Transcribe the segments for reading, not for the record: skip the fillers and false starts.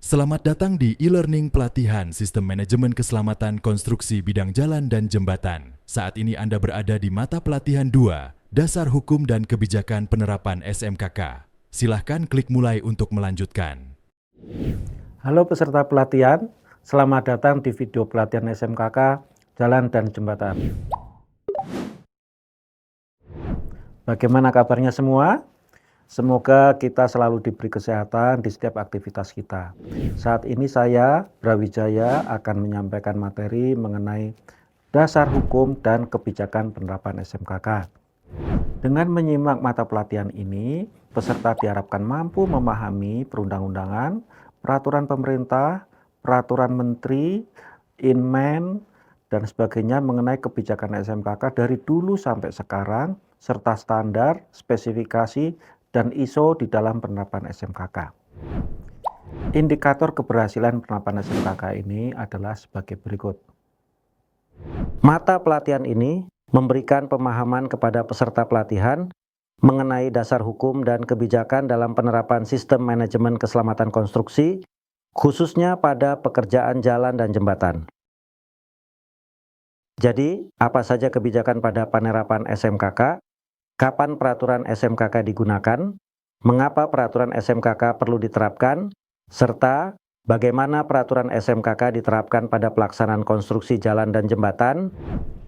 Selamat datang di e-learning pelatihan Sistem Manajemen Keselamatan Konstruksi Bidang Jalan dan Jembatan. Saat ini Anda berada di mata pelatihan 2, Dasar Hukum dan Kebijakan Penerapan SMKK. Silahkan klik mulai untuk melanjutkan. Halo peserta pelatihan, selamat datang di video pelatihan SMKK Jalan dan Jembatan. Bagaimana kabarnya semua? Semoga kita selalu diberi kesehatan di setiap aktivitas kita. Saat ini saya, Brawijaya, akan menyampaikan materi mengenai dasar hukum dan kebijakan penerapan SMKK. Dengan menyimak mata pelatihan ini, peserta diharapkan mampu memahami perundang-undangan, peraturan pemerintah, peraturan menteri, Inmen, dan sebagainya mengenai kebijakan SMKK dari dulu sampai sekarang, serta standar, spesifikasi, dan ISO di dalam penerapan SMKK. Indikator keberhasilan penerapan SMKK ini adalah sebagai berikut. Mata pelatihan ini memberikan pemahaman kepada peserta pelatihan mengenai dasar hukum dan kebijakan dalam penerapan sistem manajemen keselamatan konstruksi, khususnya pada pekerjaan jalan dan jembatan. Jadi, apa saja kebijakan pada penerapan SMKK? Kapan peraturan SMKK digunakan, mengapa peraturan SMKK perlu diterapkan, serta bagaimana peraturan SMKK diterapkan pada pelaksanaan konstruksi jalan dan jembatan.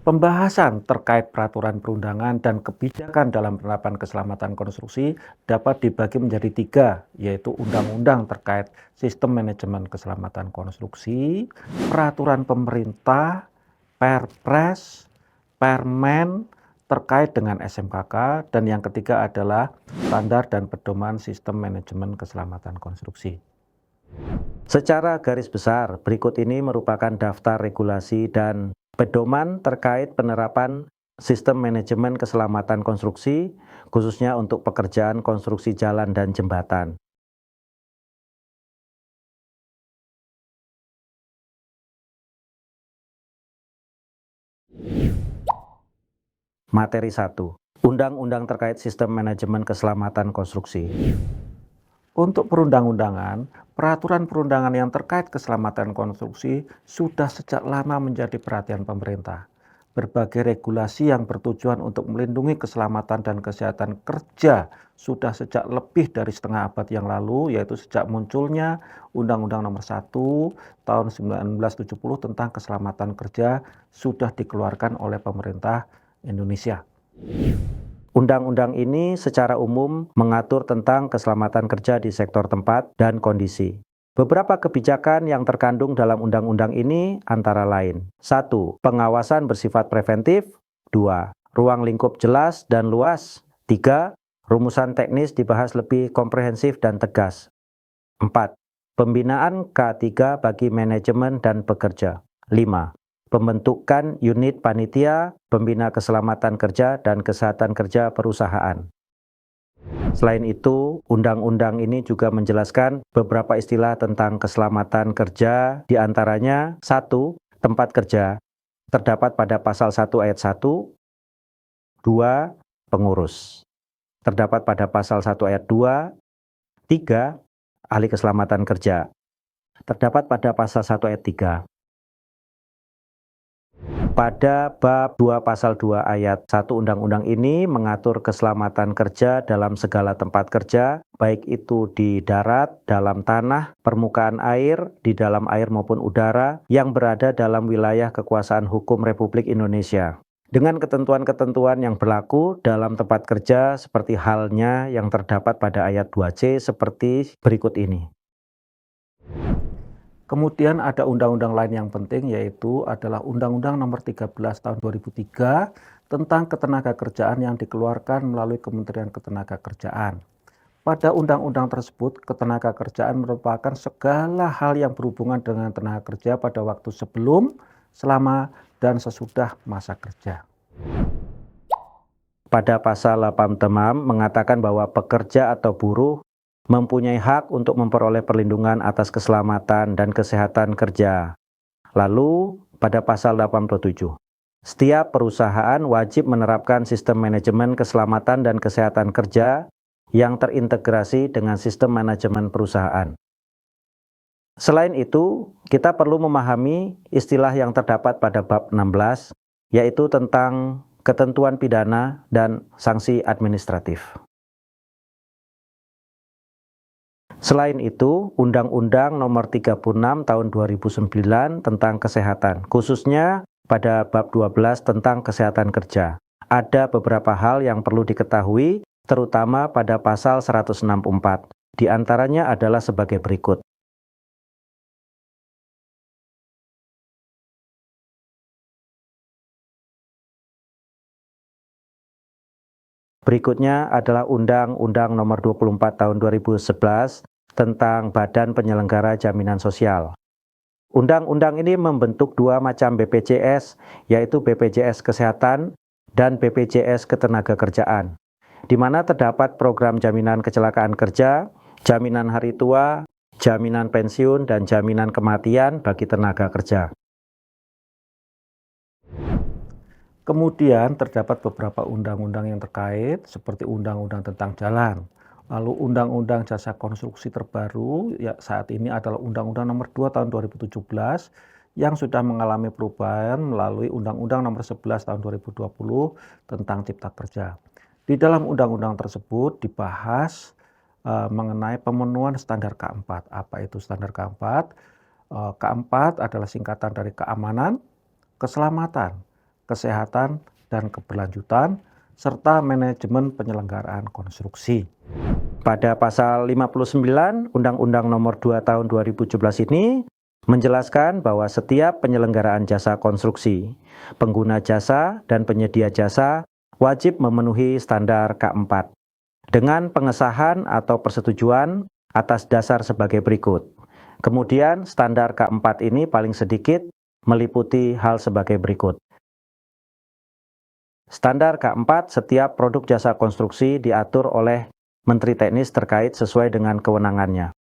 Pembahasan terkait peraturan perundangan dan kebijakan dalam penerapan keselamatan konstruksi dapat dibagi menjadi 3, yaitu undang-undang terkait sistem manajemen keselamatan konstruksi, peraturan pemerintah, Perpres, Permen, terkait dengan SMKK, dan yang ketiga adalah standar dan pedoman sistem manajemen keselamatan konstruksi. Secara garis besar, berikut ini merupakan daftar regulasi dan pedoman terkait penerapan sistem manajemen keselamatan konstruksi, khususnya untuk pekerjaan konstruksi jalan dan jembatan. Materi 1. Undang-undang terkait sistem manajemen keselamatan konstruksi. Untuk perundang-undangan, peraturan perundangan yang terkait keselamatan konstruksi sudah sejak lama menjadi perhatian pemerintah. Berbagai regulasi yang bertujuan untuk melindungi keselamatan dan kesehatan kerja sudah sejak lebih dari setengah abad yang lalu, yaitu sejak munculnya Undang-Undang Nomor 1 tahun 1970 tentang keselamatan kerja sudah dikeluarkan oleh pemerintah Indonesia. Undang-undang ini secara umum mengatur tentang keselamatan kerja di sektor tempat dan kondisi. Beberapa kebijakan yang terkandung dalam undang-undang ini antara lain: 1. Pengawasan bersifat preventif. 2. Ruang lingkup jelas dan luas. 3. Rumusan teknis dibahas lebih komprehensif dan tegas. 4. Pembinaan K3 bagi manajemen dan pekerja. 5. Pembentukan unit panitia, pembina keselamatan kerja dan kesehatan kerja perusahaan. Selain itu, undang-undang ini juga menjelaskan beberapa istilah tentang keselamatan kerja, diantaranya 1. Tempat kerja, terdapat pada pasal 1 ayat 1, 2. Pengurus, terdapat pada pasal 1 ayat 2, 3. Ahli keselamatan kerja, terdapat pada pasal 1 ayat 3. Pada bab 2 pasal 2 ayat 1 undang-undang ini mengatur keselamatan kerja dalam segala tempat kerja, baik itu di darat, dalam tanah, permukaan air, di dalam air maupun udara, yang berada dalam wilayah kekuasaan hukum Republik Indonesia. Dengan ketentuan-ketentuan yang berlaku dalam tempat kerja seperti halnya yang terdapat pada ayat 2C seperti berikut ini. Kemudian ada undang-undang lain yang penting, yaitu adalah Undang-Undang Nomor 13 Tahun 2003 tentang ketenagakerjaan yang dikeluarkan melalui Kementerian Ketenagakerjaan. Pada undang-undang tersebut, ketenagakerjaan merupakan segala hal yang berhubungan dengan tenaga kerja pada waktu sebelum, selama, dan sesudah masa kerja. Pada pasal 86 mengatakan bahwa pekerja atau buruh mempunyai hak untuk memperoleh perlindungan atas keselamatan dan kesehatan kerja. Lalu, pada pasal 87, setiap perusahaan wajib menerapkan sistem manajemen keselamatan dan kesehatan kerja yang terintegrasi dengan sistem manajemen perusahaan. Selain itu, kita perlu memahami istilah yang terdapat pada bab 16, yaitu tentang ketentuan pidana dan sanksi administratif. Selain itu, Undang-Undang Nomor 36 Tahun 2009 tentang kesehatan, khususnya pada bab 12 tentang kesehatan kerja. Ada beberapa hal yang perlu diketahui, terutama pada pasal 164. Di antaranya adalah sebagai berikut. Berikutnya adalah Undang-Undang Nomor 24 Tahun 2011 tentang Badan Penyelenggara Jaminan Sosial. Undang-undang ini membentuk dua macam BPJS, yaitu BPJS Kesehatan dan BPJS Ketenagakerjaan, di mana terdapat program jaminan kecelakaan kerja, jaminan hari tua, jaminan pensiun, dan jaminan kematian bagi tenaga kerja. Kemudian terdapat beberapa undang-undang yang terkait, seperti undang-undang tentang jalan. Lalu undang-undang jasa konstruksi terbaru ya, saat ini adalah Undang-Undang Nomor 2 Tahun 2017 yang sudah mengalami perubahan melalui Undang-Undang Nomor 11 Tahun 2020 tentang Cipta Kerja. Di dalam undang-undang tersebut dibahas mengenai pemenuhan standar K4. Apa itu standar K4? K4 adalah singkatan dari keamanan, keselamatan, kesehatan, dan keberlanjutan, serta manajemen penyelenggaraan konstruksi. Pada pasal 59 Undang-Undang Nomor 2 Tahun 2017 ini menjelaskan bahwa setiap penyelenggaraan jasa konstruksi, pengguna jasa dan penyedia jasa wajib memenuhi standar K4 dengan pengesahan atau persetujuan atas dasar sebagai berikut. Kemudian standar K4 ini paling sedikit meliputi hal sebagai berikut. Standar K4, setiap produk jasa konstruksi diatur oleh Menteri Teknis terkait sesuai dengan kewenangannya.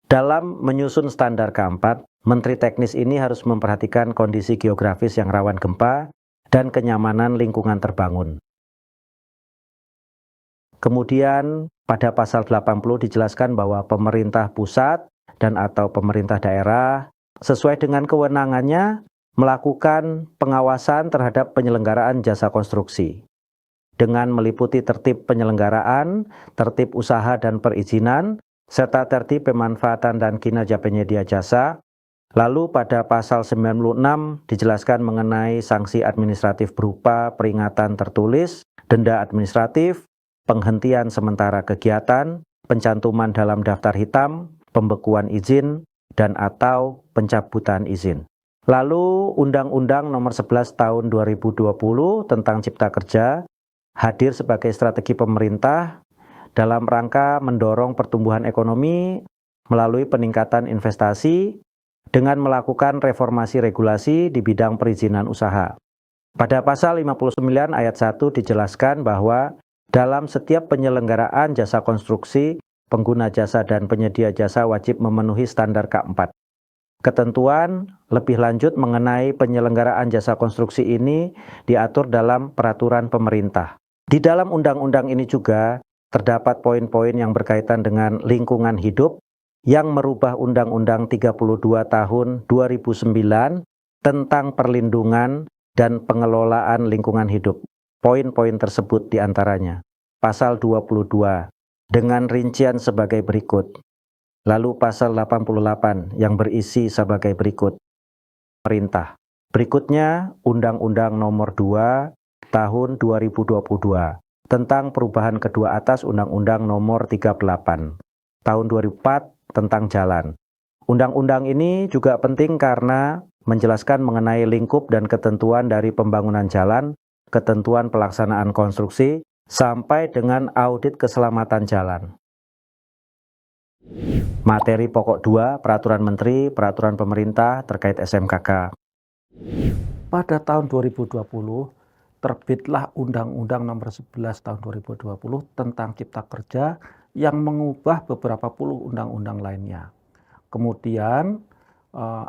Dalam menyusun standar K4, Menteri Teknis ini harus memperhatikan kondisi geografis yang rawan gempa dan kenyamanan lingkungan terbangun. Kemudian pada pasal 80 dijelaskan bahwa pemerintah pusat dan atau pemerintah daerah sesuai dengan kewenangannya melakukan pengawasan terhadap penyelenggaraan jasa konstruksi dengan meliputi tertib penyelenggaraan, tertib usaha dan perizinan, serta tertib pemanfaatan dan kinerja penyedia jasa. Lalu pada pasal 96 dijelaskan mengenai sanksi administratif berupa peringatan tertulis, denda administratif, penghentian sementara kegiatan, pencantuman dalam daftar hitam, pembekuan izin, dan atau pencabutan izin. Lalu Undang-Undang Nomor 11 Tahun 2020 tentang Cipta Kerja hadir sebagai strategi pemerintah dalam rangka mendorong pertumbuhan ekonomi melalui peningkatan investasi dengan melakukan reformasi regulasi di bidang perizinan usaha. Pada pasal 59 ayat 1 dijelaskan bahwa dalam setiap penyelenggaraan jasa konstruksi, pengguna jasa dan penyedia jasa wajib memenuhi standar K4. Ketentuan lebih lanjut mengenai penyelenggaraan jasa konstruksi ini diatur dalam peraturan pemerintah. Di dalam undang-undang ini juga terdapat poin-poin yang berkaitan dengan lingkungan hidup yang merubah Undang-Undang 32 Tahun 2009 tentang perlindungan dan pengelolaan lingkungan hidup. Poin-poin tersebut diantaranya pasal 22 dengan rincian sebagai berikut. Lalu pasal 88 yang berisi sebagai berikut. Perintah. Berikutnya Undang-Undang Nomor 2 Tahun 2022 tentang perubahan kedua atas Undang-Undang Nomor 38 Tahun 2004 tentang jalan. Undang-undang ini juga penting karena menjelaskan mengenai lingkup dan ketentuan dari pembangunan jalan, ketentuan pelaksanaan konstruksi, sampai dengan audit keselamatan jalan. Materi pokok 2, Peraturan Menteri, Peraturan Pemerintah terkait SMKK. Pada tahun 2020, terbitlah Undang-Undang Nomor 11 Tahun 2020 tentang Cipta Kerja yang mengubah beberapa puluh undang-undang lainnya. Kemudian,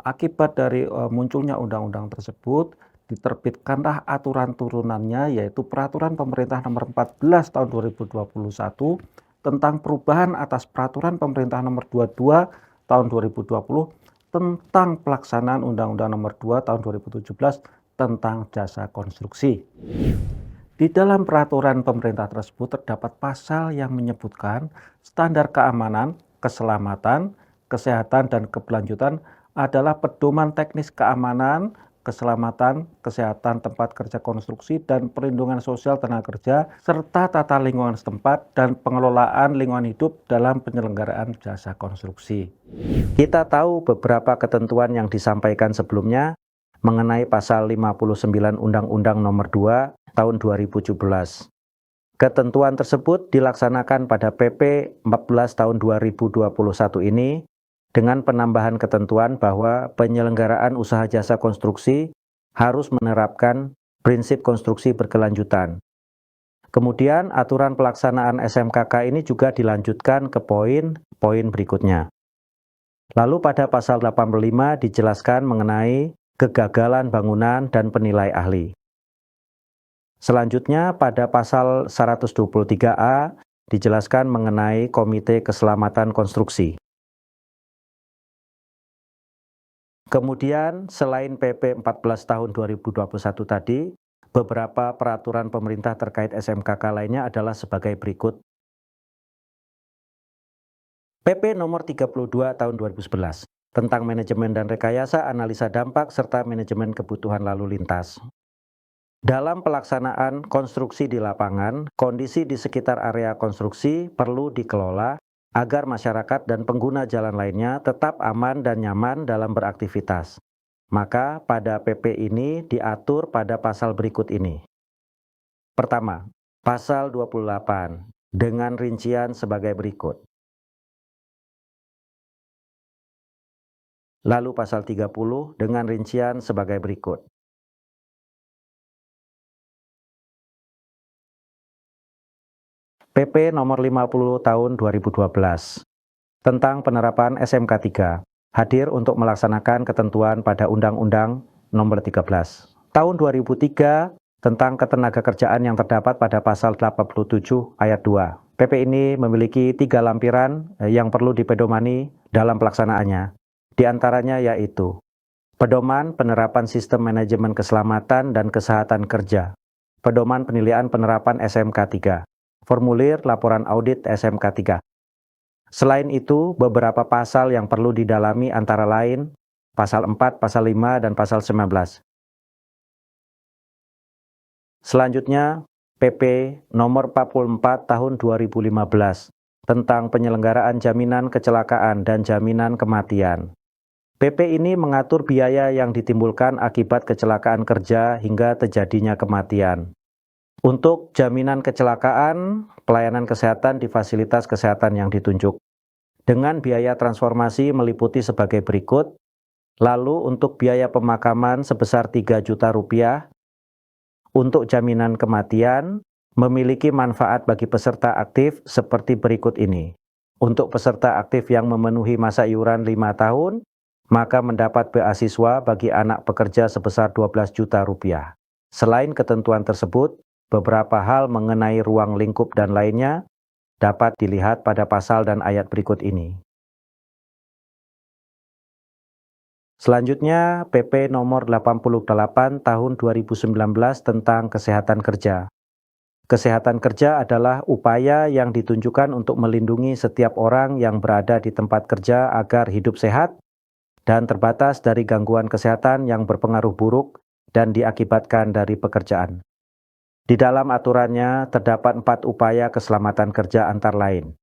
akibat dari munculnya undang-undang tersebut, diterbitkanlah aturan turunannya, yaitu Peraturan Pemerintah Nomor 14 Tahun 2021 tentang perubahan atas Peraturan Pemerintah Nomor 22 tahun 2020 tentang pelaksanaan Undang-Undang Nomor 2 tahun 2017 tentang jasa konstruksi. Di dalam peraturan pemerintah tersebut terdapat pasal yang menyebutkan standar keamanan, keselamatan, kesehatan, dan keberlanjutan adalah pedoman teknis keamanan, keselamatan, kesehatan tempat kerja konstruksi, dan perlindungan sosial tenaga kerja, serta tata lingkungan setempat dan pengelolaan lingkungan hidup dalam penyelenggaraan jasa konstruksi. Kita tahu beberapa ketentuan yang disampaikan sebelumnya mengenai pasal 59 Undang-Undang Nomor 2 tahun 2017. Ketentuan tersebut dilaksanakan pada PP 14 tahun 2021 ini dengan penambahan ketentuan bahwa penyelenggaraan usaha jasa konstruksi harus menerapkan prinsip konstruksi berkelanjutan. Kemudian aturan pelaksanaan SMKK ini juga dilanjutkan ke poin-poin berikutnya. Lalu pada pasal 85 dijelaskan mengenai kegagalan bangunan dan penilai ahli. Selanjutnya pada pasal 123A dijelaskan mengenai Komite Keselamatan Konstruksi. Kemudian selain PP 14 tahun 2021 tadi, beberapa peraturan pemerintah terkait SMKK lainnya adalah sebagai berikut. PP nomor 32 tahun 2011 tentang manajemen dan rekayasa analisa dampak serta manajemen kebutuhan lalu lintas. Dalam pelaksanaan konstruksi di lapangan, kondisi di sekitar area konstruksi perlu dikelola agar masyarakat dan pengguna jalan lainnya tetap aman dan nyaman dalam beraktivitas. Maka pada PP ini diatur pada pasal berikut ini. Pertama, pasal 28 dengan rincian sebagai berikut. Lalu pasal 30 dengan rincian sebagai berikut. PP nomor 50 tahun 2012 tentang penerapan SMK 3 hadir untuk melaksanakan ketentuan pada Undang-Undang nomor 13 tahun 2003 tentang ketenagakerjaan yang terdapat pada pasal 87 ayat 2. PP ini memiliki 3 lampiran yang perlu dipedomani dalam pelaksanaannya. Di antaranya yaitu pedoman penerapan sistem manajemen keselamatan dan kesehatan kerja, pedoman penilaian penerapan SMK 3, formulir laporan audit SMK 3. Selain itu, beberapa pasal yang perlu didalami antara lain pasal 4, pasal 5, dan pasal 19. Selanjutnya, PP nomor 44 tahun 2015 tentang penyelenggaraan jaminan kecelakaan dan jaminan kematian. PP ini mengatur biaya yang ditimbulkan akibat kecelakaan kerja hingga terjadinya kematian. Untuk jaminan kecelakaan, pelayanan kesehatan di fasilitas kesehatan yang ditunjuk. Dengan biaya transformasi meliputi sebagai berikut. Lalu untuk biaya pemakaman sebesar 3 juta rupiah. Untuk jaminan kematian, memiliki manfaat bagi peserta aktif seperti berikut ini. Untuk peserta aktif yang memenuhi masa iuran 5 tahun, maka mendapat beasiswa bagi anak pekerja sebesar 12 juta rupiah. Selain ketentuan tersebut, beberapa hal mengenai ruang lingkup dan lainnya dapat dilihat pada pasal dan ayat berikut ini. Selanjutnya, PP nomor 88 tahun 2019 tentang kesehatan kerja. Kesehatan kerja adalah upaya yang ditunjukkan untuk melindungi setiap orang yang berada di tempat kerja agar hidup sehat dan terbatas dari gangguan kesehatan yang berpengaruh buruk dan diakibatkan dari pekerjaan. Di dalam aturannya terdapat 4 upaya keselamatan kerja antara lain.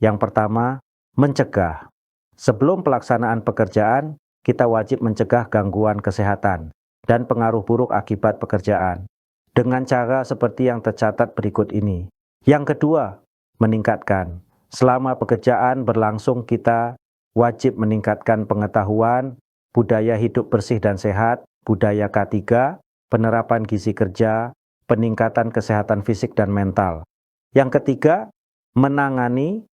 Yang pertama, mencegah. Sebelum pelaksanaan pekerjaan, kita wajib mencegah gangguan kesehatan dan pengaruh buruk akibat pekerjaan dengan cara seperti yang tercatat berikut ini. Yang kedua, meningkatkan. Selama pekerjaan berlangsung, kita wajib meningkatkan pengetahuan, budaya hidup bersih dan sehat, budaya K3, penerapan gizi kerja, peningkatan kesehatan fisik dan mental. Yang ketiga, menangani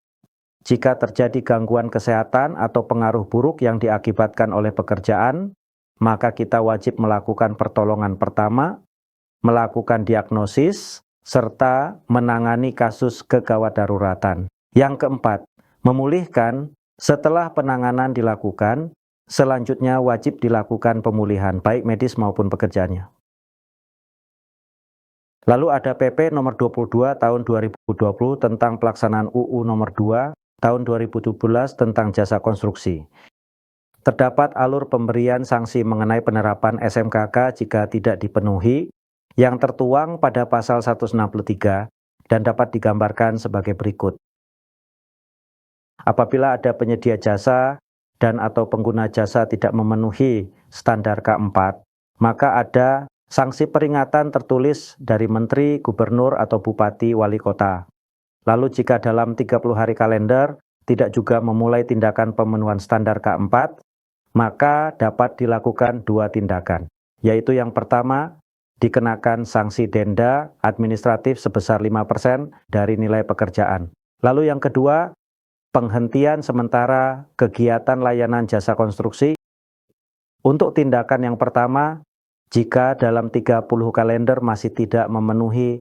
jika terjadi gangguan kesehatan atau pengaruh buruk yang diakibatkan oleh pekerjaan, maka kita wajib melakukan pertolongan pertama, melakukan diagnosis, serta menangani kasus kegawat daruratan. Yang keempat, memulihkan Setelah penanganan dilakukan, selanjutnya wajib dilakukan pemulihan baik medis maupun pekerjaannya. Lalu ada PP nomor 22 tahun 2020 tentang pelaksanaan UU nomor 2 tahun 2017 tentang jasa konstruksi. Terdapat alur pemberian sanksi mengenai penerapan SMKK jika tidak dipenuhi yang tertuang pada pasal 163 dan dapat digambarkan sebagai berikut. Apabila ada penyedia jasa dan atau pengguna jasa tidak memenuhi standar K4, maka ada sanksi peringatan tertulis dari Menteri, Gubernur, atau Bupati, Wali Kota. Lalu jika dalam 30 hari kalender tidak juga memulai tindakan pemenuhan standar K4, maka dapat dilakukan 2 tindakan, yaitu yang pertama, dikenakan sanksi denda administratif sebesar 5% dari nilai pekerjaan. Lalu yang kedua, penghentian sementara kegiatan layanan jasa konstruksi. Untuk tindakan yang pertama, jika dalam 30 kalender masih tidak memenuhi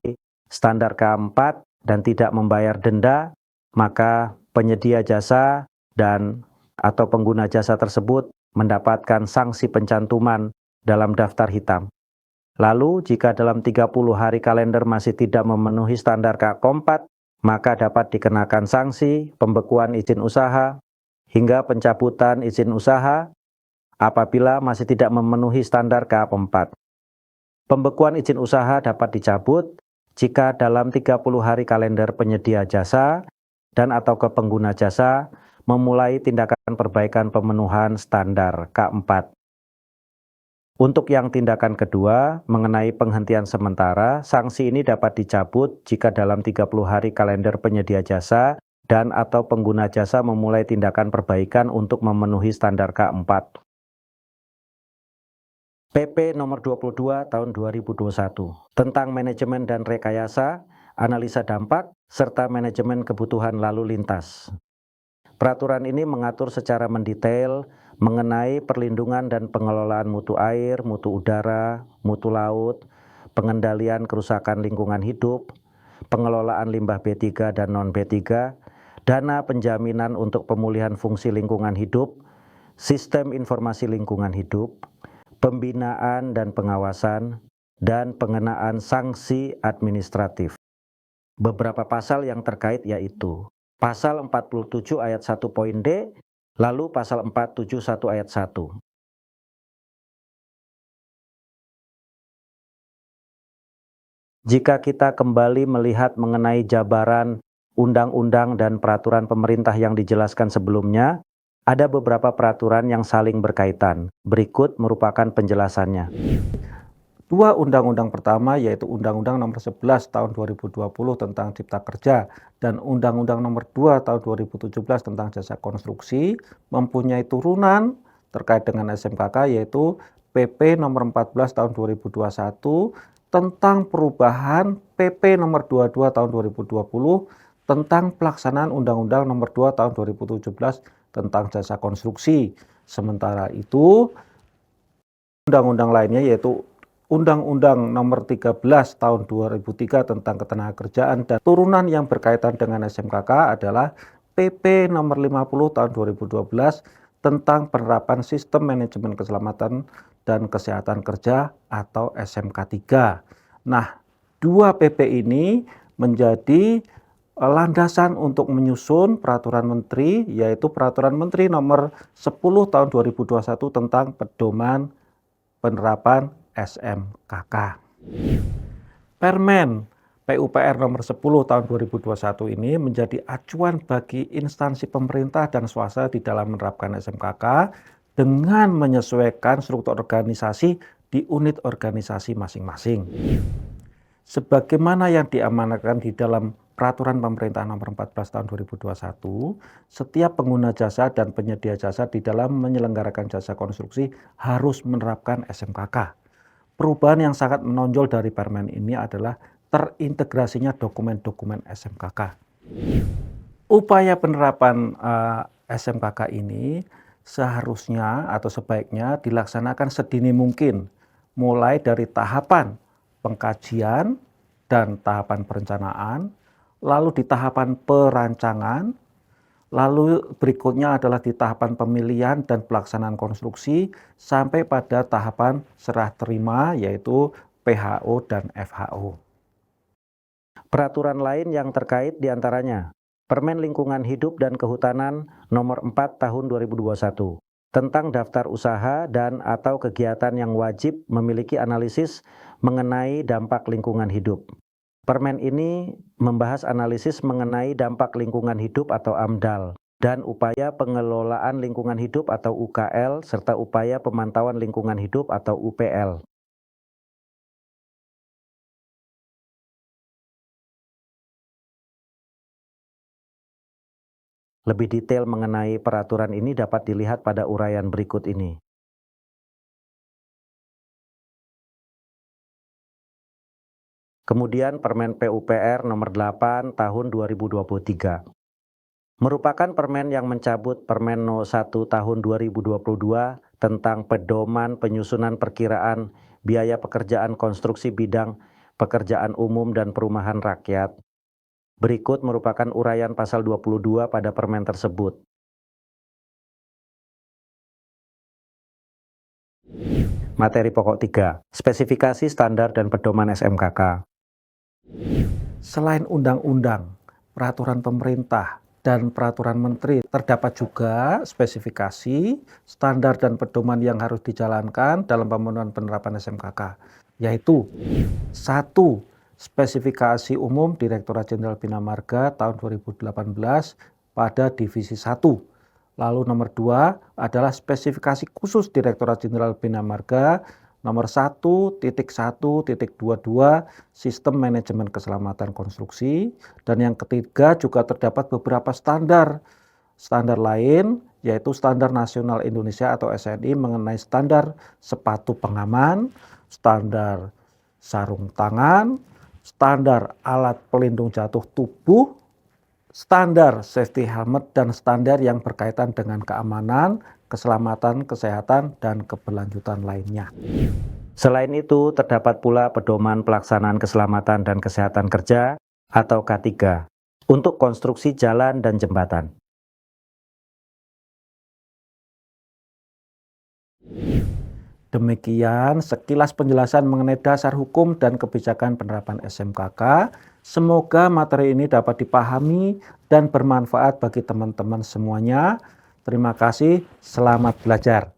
standar K4 dan tidak membayar denda, maka penyedia jasa dan atau pengguna jasa tersebut mendapatkan sanksi pencantuman dalam daftar hitam. Lalu jika dalam 30 hari kalender masih tidak memenuhi standar K4, maka dapat dikenakan sanksi pembekuan izin usaha hingga pencabutan izin usaha apabila masih tidak memenuhi standar K4. Pembekuan izin usaha dapat dicabut jika dalam 30 hari kalender penyedia jasa dan atau pengguna jasa memulai tindakan perbaikan pemenuhan standar K4. Untuk yang tindakan kedua, mengenai penghentian sementara, sanksi ini dapat dicabut jika dalam 30 hari kalender penyedia jasa dan atau pengguna jasa memulai tindakan perbaikan untuk memenuhi standar K4. PP nomor 22 tahun 2021 tentang manajemen dan rekayasa, analisa dampak, serta manajemen kebutuhan lalu lintas. Peraturan ini mengatur secara mendetail mengenai perlindungan dan pengelolaan mutu air, mutu udara, mutu laut, pengendalian kerusakan lingkungan hidup, pengelolaan limbah B3 dan non-B3, dana penjaminan untuk pemulihan fungsi lingkungan hidup, sistem informasi lingkungan hidup, pembinaan dan pengawasan, dan pengenaan sanksi administratif. Beberapa pasal yang terkait yaitu Pasal 47 ayat 1 poin D, lalu Pasal 471 ayat 1. Jika kita kembali melihat mengenai jabaran undang-undang dan peraturan pemerintah yang dijelaskan sebelumnya, ada beberapa peraturan yang saling berkaitan. Berikut merupakan penjelasannya. 2 undang-undang pertama yaitu Undang-Undang nomor 11 tahun 2020 tentang Cipta Kerja dan Undang-Undang nomor 2 tahun 2017 tentang Jasa Konstruksi mempunyai turunan terkait dengan SMKK yaitu PP nomor 14 tahun 2021 tentang perubahan PP nomor 22 tahun 2020 tentang pelaksanaan Undang-Undang nomor 2 tahun 2017 tentang jasa konstruksi. Sementara itu, undang-undang lainnya yaitu Undang-Undang nomor 13 tahun 2003 tentang ketenagakerjaan dan turunan yang berkaitan dengan SMKK adalah PP nomor 50 tahun 2012 tentang penerapan sistem manajemen keselamatan dan kesehatan kerja atau SMK 3. Nah, 2 PP ini menjadi landasan untuk menyusun peraturan menteri yaitu peraturan menteri nomor 10 tahun 2021 tentang pedoman penerapan SMKK. Permen PUPR nomor 10 tahun 2021 ini menjadi acuan bagi instansi pemerintah dan swasta di dalam menerapkan SMKK dengan menyesuaikan struktur organisasi di unit organisasi masing-masing. Sebagaimana yang diamanatkan di dalam Peraturan Pemerintah Nomor 14 Tahun 2021, setiap pengguna jasa dan penyedia jasa di dalam menyelenggarakan jasa konstruksi harus menerapkan SMKK. Perubahan yang sangat menonjol dari Permen ini adalah terintegrasinya dokumen-dokumen SMKK. Upaya penerapan SMKK ini seharusnya atau sebaiknya dilaksanakan sedini mungkin, mulai dari tahapan pengkajian dan tahapan perencanaan, lalu di tahapan perancangan, Lalu berikutnya adalah di tahapan pemilihan dan pelaksanaan konstruksi sampai pada tahapan serah terima yaitu PHO dan FHO. Peraturan lain yang terkait diantaranya Permen Lingkungan Hidup dan Kehutanan Nomor 4 Tahun 2021 tentang daftar usaha dan atau kegiatan yang wajib memiliki analisis mengenai dampak lingkungan hidup. Permen ini membahas analisis mengenai dampak lingkungan hidup atau AMDAL dan upaya pengelolaan lingkungan hidup atau UKL serta upaya pemantauan lingkungan hidup atau UPL. Lebih detail mengenai peraturan ini dapat dilihat pada uraian berikut ini. Kemudian Permen PUPR Nomor 8 Tahun 2023 merupakan permen yang mencabut Permen No. 1 Tahun 2022 tentang pedoman penyusunan perkiraan biaya pekerjaan konstruksi bidang pekerjaan umum dan perumahan rakyat. Berikut merupakan uraian pasal 22 pada permen tersebut. Materi pokok 3, spesifikasi standar dan pedoman SMKK. Selain undang-undang, peraturan pemerintah, dan peraturan menteri, terdapat juga spesifikasi, standar, dan pedoman yang harus dijalankan dalam pemenuhan penerapan SMKK, yaitu 1. Spesifikasi umum Direktorat Jenderal Bina Marga tahun 2018 pada Divisi 1. Lalu nomor 2 adalah spesifikasi khusus Direktorat Jenderal Bina Marga nomor 1.1.22 Sistem Manajemen Keselamatan Konstruksi, dan yang ketiga juga terdapat beberapa standar lain yaitu Standar Nasional Indonesia atau SNI mengenai standar sepatu pengaman, standar sarung tangan, standar alat pelindung jatuh tubuh, standar safety helmet, dan standar yang berkaitan dengan keamanan, keselamatan, kesehatan, dan keberlanjutan lainnya. Selain itu, terdapat pula pedoman pelaksanaan keselamatan dan kesehatan kerja atau K3 untuk konstruksi jalan dan jembatan. Demikian sekilas penjelasan mengenai dasar hukum dan kebijakan penerapan SMKK. Semoga materi ini dapat dipahami dan bermanfaat bagi teman-teman semuanya. Terima kasih, selamat belajar.